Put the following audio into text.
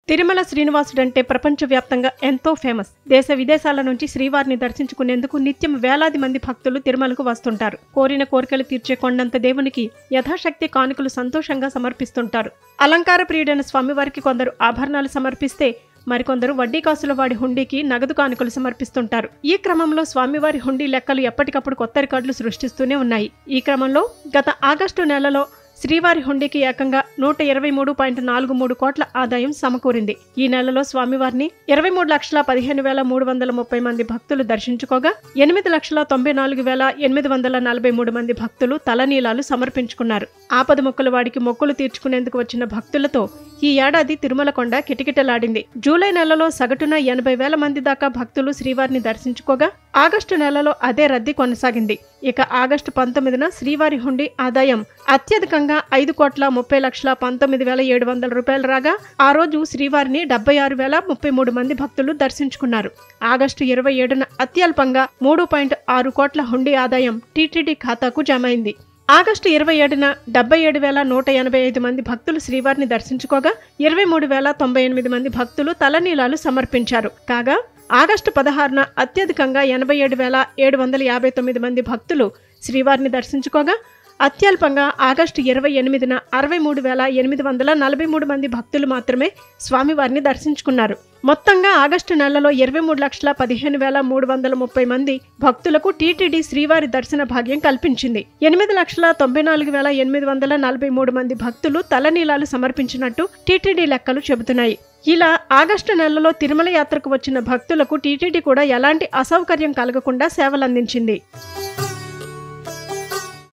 తిరుమల శ్రీనివాసుడంటే ప్రపంచవ్యాప్తంగా ఎంతో ఫేమస్. దేశ విదేశాల నుంచి శ్రీవారిని దర్శించుకునేందుకు నిత్యం వేలాది మంది భక్తులు తిరుమలకు వస్తుంటారు. కోరిన కోరికలు తీర్చే కొండంత దేవునికి యథాశక్తి కానుకలు సంతోషంగా సమర్పిస్తుంటారు. అలంకార ప్రియుడైన స్వామివారికి కొందరు ఆభరణాలు సమర్పిస్తే మరికొందరు వడ్డీ కాసుల వాడి హుండీకి నగదు కానుకలు సమర్పిస్తుంటారు. ఈ క్రమంలో స్వామివారి హుండీ లెక్కలు ఎప్పటికప్పుడు కొత్త రికార్డులు సృష్టిస్తూనే ఉన్నాయి. ఈ క్రమంలో గత ఆగస్టు నెలలో శ్రీవారి హుండీకి ఏకంగా 123.43 కోట్ల ఆదాయం సమకూరింది. ఈ నెలలో స్వామివారిని 23,15,330 మంది భక్తులు దర్శించుకోగా 8,94,843 మంది భక్తులు తలనీలాలు సమర్పించుకున్నారు. ఆపద మొక్కుల వాడికి మొక్కులు తీర్చుకునేందుకు వచ్చిన భక్తులతో ఈ ఏడాది తిరుమల కొండ కిటకిటలాడింది. జూలై నెలలో సగటున 80,000 మంది దాకా భక్తులు శ్రీవారిని దర్శించుకోగా ఆగస్టు నెలలో అదే రద్దీ కొనసాగింది. ఇక ఆగస్టు 19న శ్రీవారి హుండీ ఆదాయం అత్యధికంగా 5,30,19,700 రూపాయలు రాగా ఆ రోజు శ్రీవారిని 76,033 మంది భక్తులు దర్శించుకున్నారు. ఆగస్టు 27న అత్యల్పంగా 3.6 కోట్ల హుండీ ఆదాయం టీటీడీ ఖాతాకు జమైంది. ఆగస్టు 27న 77,185 మంది భక్తులు శ్రీవారిని దర్శించుకోగా 23,098 మంది భక్తులు తలనీలాలు సమర్పించారు. కాగా ఆగస్టు 16న అత్యధికంగా 87,759 మంది భక్తులు శ్రీవారిని దర్శించుకోగా అత్యల్పంగా ఆగస్టు 28న 63,843 మంది భక్తులు మాత్రమే స్వామివారిని దర్శించుకున్నారు. మొత్తంగా ఆగస్టు నెలలో 23,15,330 మంది భక్తులకు టీటీడీ శ్రీవారి దర్శన భాగ్యం కల్పించింది. 8,94,843 మంది భక్తులు తలనీలాలు సమర్పించినట్టు టీటీడీ లెక్కలు చెబుతున్నాయి. ఇలా ఆగస్టు నెలలో తిరుమల యాత్రకు వచ్చిన భక్తులకు టీటీడీ కూడా ఎలాంటి అసౌకర్యం కలగకుండా సేవలందించింది.